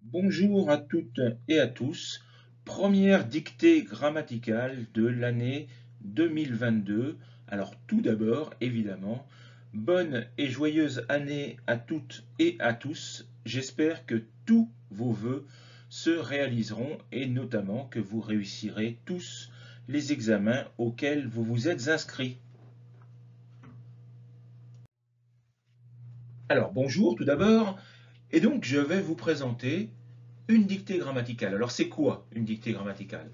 Bonjour à toutes et à tous. Première dictée grammaticale de l'année 2022. Alors tout d'abord, évidemment, bonne et joyeuse année à toutes et à tous. J'espère que tous vos vœux se réaliseront et notamment que vous réussirez tous les examens auxquels vous vous êtes inscrits. Alors bonjour tout d'abord, et donc je vais vous présenter une dictée grammaticale. Alors c'est quoi une dictée grammaticale?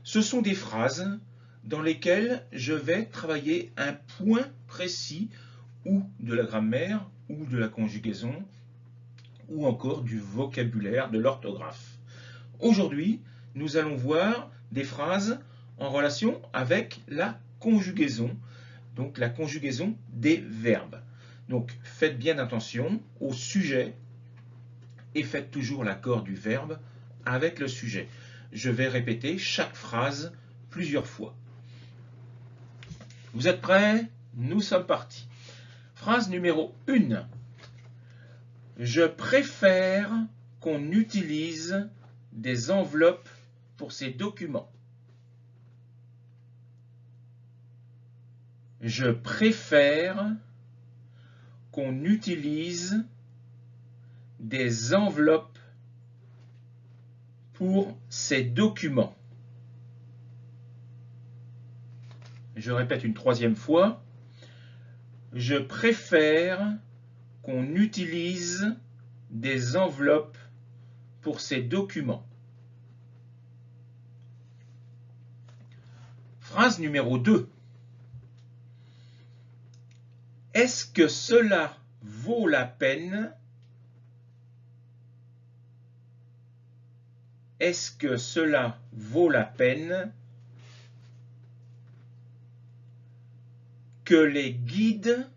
Ce sont des phrases dans lesquelles je vais travailler un point précis ou de la grammaire ou de la conjugaison ou encore du vocabulaire, de l'orthographe. Aujourd'hui, nous allons voir des phrases en relation avec la conjugaison, donc la conjugaison des verbes. Donc faites bien attention au sujet et faites toujours l'accord du verbe avec le sujet. Je vais répéter chaque phrase plusieurs fois. Vous êtes prêts? Nous sommes partis. Phrase numéro 1. Je préfère qu'on utilise des enveloppes pour ces documents. Je préfère qu'on utilise des enveloppes pour ces documents. Je répète une troisième fois. Je préfère qu'on utilise des enveloppes pour ces documents. Phrase numéro 2. Est-ce que cela vaut la peine? Est-ce que cela vaut la peine que les guides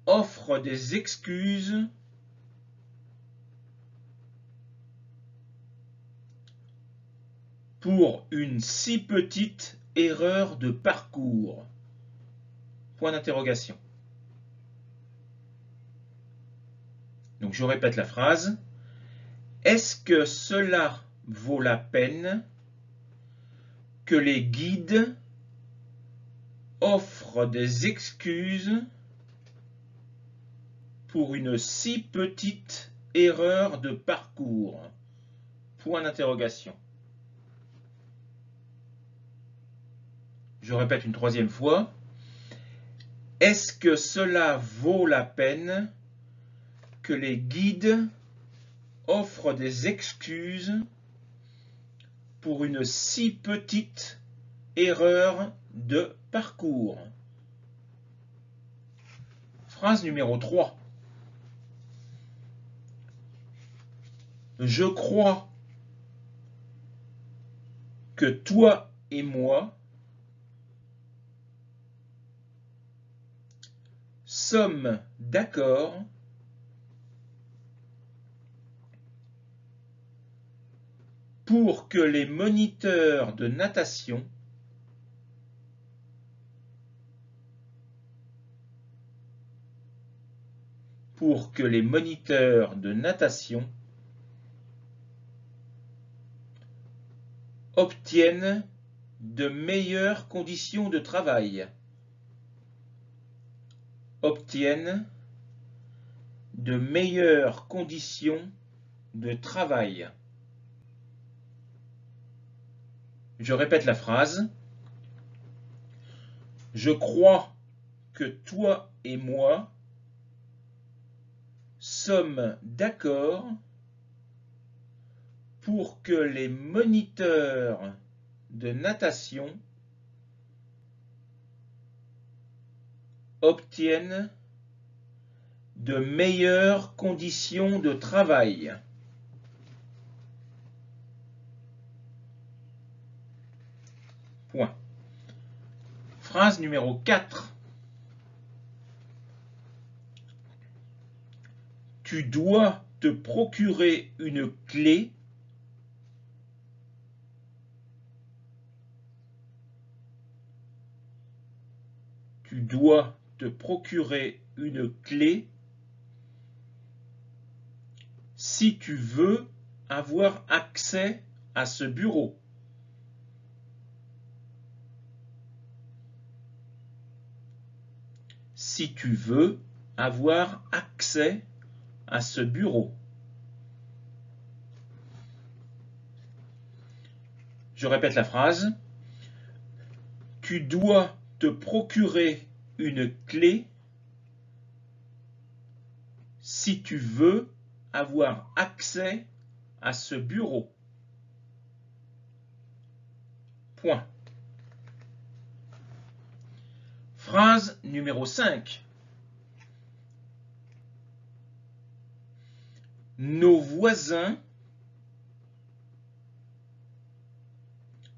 offrent des excuses pour une si petite erreur de parcours? Point d'interrogation. Donc je répète la phrase. Est-ce que cela vaut la peine que les guides offrent des excuses pour une si petite erreur de parcours? Point d'interrogation. Je répète une troisième fois. Est-ce que cela vaut la peine que les guides offrent des excuses pour une si petite erreur de parcours? Phrase numéro 3. Je crois que toi et moi sommes d'accord pour que les moniteurs de natation obtiennent de meilleures conditions de travail. Obtiennent de meilleures conditions de travail. Je répète la phrase. Je crois que toi et moi sommes d'accord pour que les moniteurs de natation obtiennent de meilleures conditions de travail. Point. Phrase numéro 4. Tu dois te procurer une clé Tu dois te procurer une clé si tu veux avoir accès à ce bureau. Si tu veux avoir accès à ce bureau. Je répète la phrase. Tu dois te procurer une clé si tu veux avoir accès à ce bureau. Point. Phrase numéro 5. Nos voisins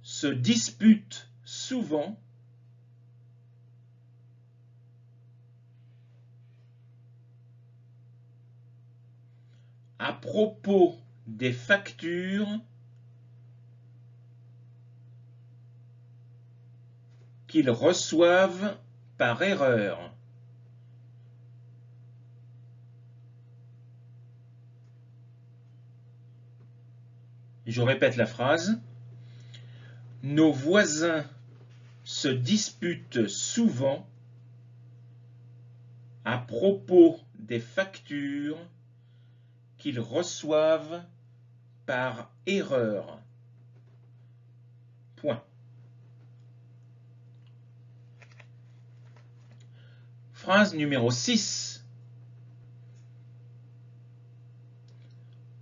se disputent souvent à propos des factures qu'ils reçoivent par erreur. Je répète la phrase. Nos voisins se disputent souvent à propos des factures qu'ils reçoivent par erreur. Point. Phrase numéro 6.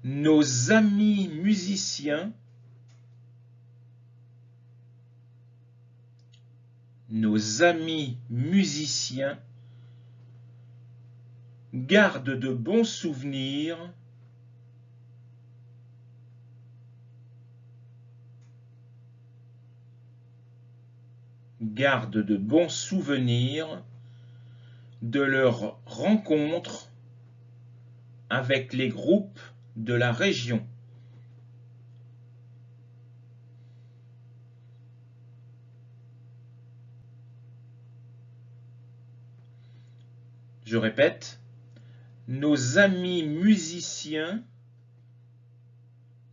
Nos amis musiciens gardent de bons souvenirs de leur rencontre avec les groupes de la région. Je répète, nos amis musiciens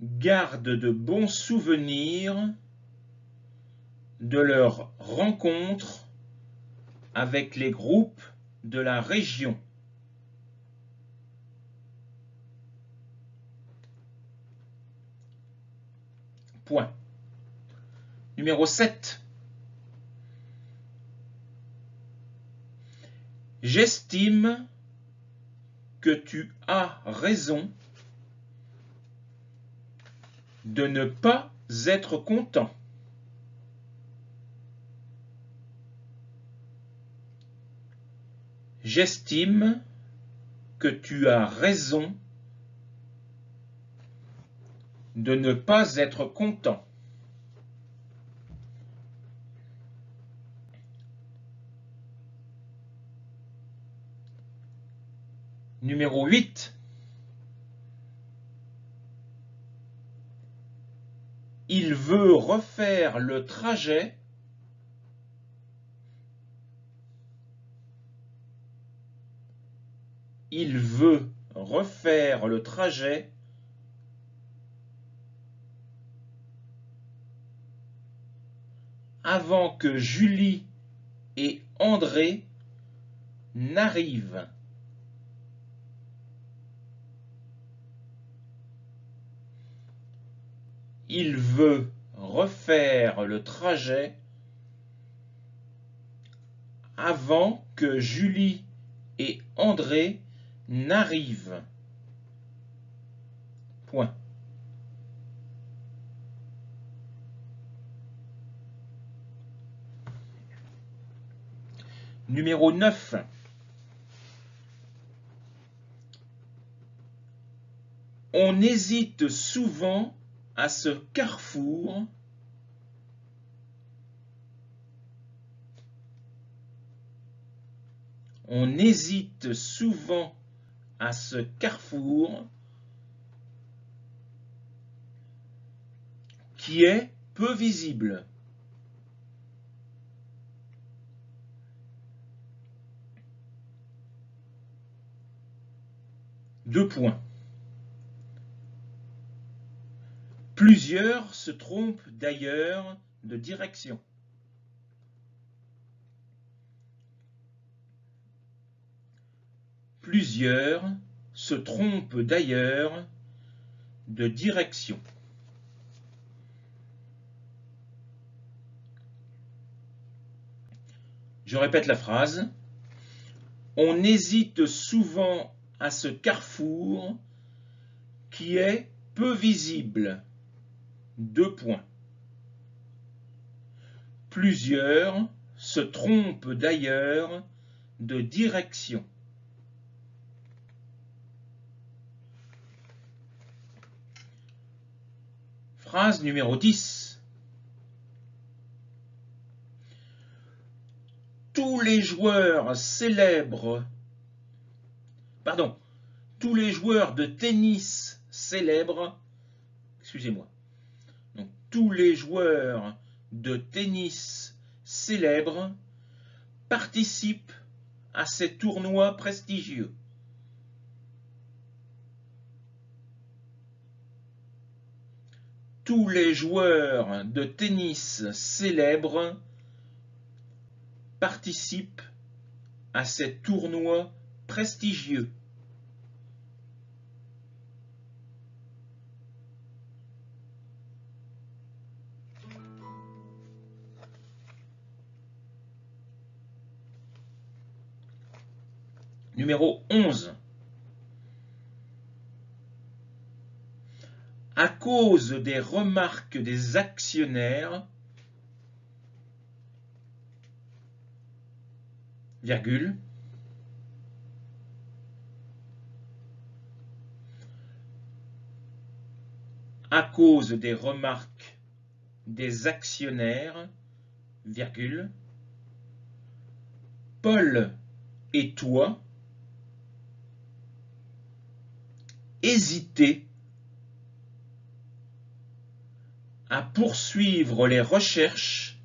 gardent de bons souvenirs de leur rencontre avec les groupes de la région. Point. Numéro 7. J'estime que tu as raison de ne pas être content. J'estime que tu as raison de ne pas être content. Numéro 8. Il veut refaire le trajet avant que Julie et André n'arrivent. Il veut refaire le trajet avant que Julie et André n'arrivent. Point. Numéro 9. On hésite souvent à ce carrefour qui est peu visible. Deux points. Plusieurs se trompent d'ailleurs de direction. Plusieurs se trompent d'ailleurs de direction. Je répète la phrase. On hésite souvent à ce carrefour qui est peu visible. 2 points. Plusieurs se trompent d'ailleurs de direction. Phrase numéro 10. Tous les joueurs de tennis célèbres, excusez-moi, donc tous les joueurs de tennis célèbres participent à ces tournois prestigieux. Tous les joueurs de tennis célèbres participent à ces tournois prestigieux. Numéro 11. À cause des remarques des actionnaires, virgule, à cause des remarques des actionnaires, virgule, Paul et toi hésitez à poursuivre les recherches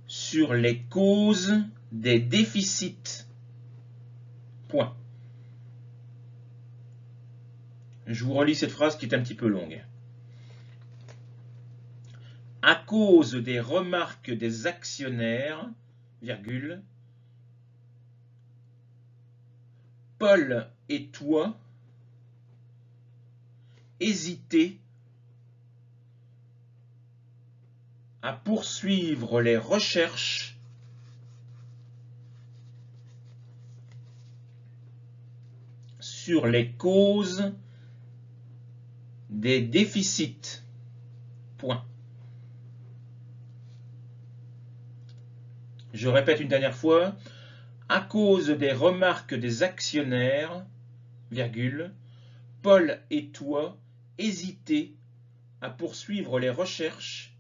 sur les causes des déficits. Point. Je vous relis cette phrase qui est un petit peu longue. À cause des remarques des actionnaires, virgule, Paul et toi hésitez à poursuivre les recherches sur les causes des déficits. Point. Je répète une dernière fois. À cause des remarques des actionnaires, virgule, Paul et toi hésitez à poursuivre les recherches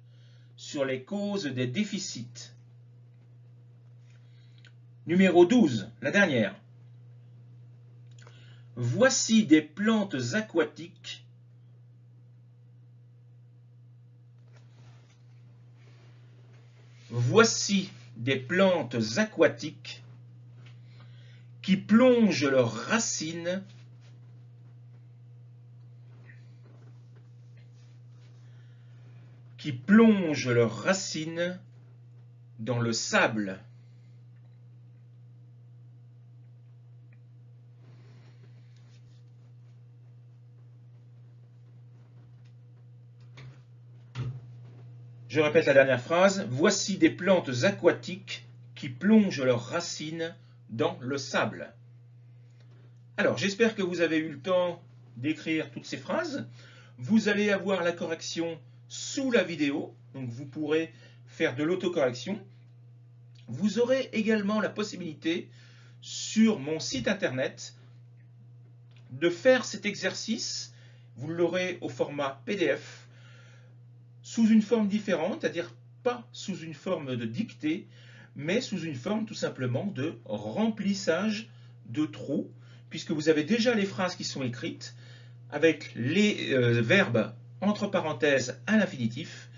sur les causes des déficits. Numéro 12, la dernière. Voici des plantes aquatiques qui plongent leurs racines dans le sable. Je répète la dernière phrase. Voici des plantes aquatiques qui plongent leurs racines dans le sable. Alors, j'espère que vous avez eu le temps d'écrire toutes ces phrases. Vous allez avoir la correction sous la vidéo, donc vous pourrez faire de l'autocorrection. Vous aurez également la possibilité sur mon site internet de faire cet exercice. Vous l'aurez au format PDF sous une forme différente, c'est-à-dire pas sous une forme de dictée, mais sous une forme tout simplement de remplissage de trous, puisque vous avez déjà les phrases qui sont écrites avec les verbes entre parenthèses à l'infinitif,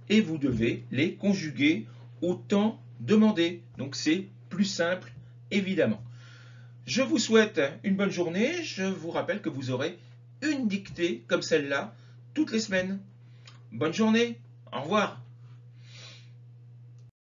et vous devez les conjuguer au temps demandé. Donc c'est plus simple, évidemment. Je vous souhaite une bonne journée. Je vous rappelle que vous aurez une dictée comme celle-là toutes les semaines. Bonne journée. Au revoir.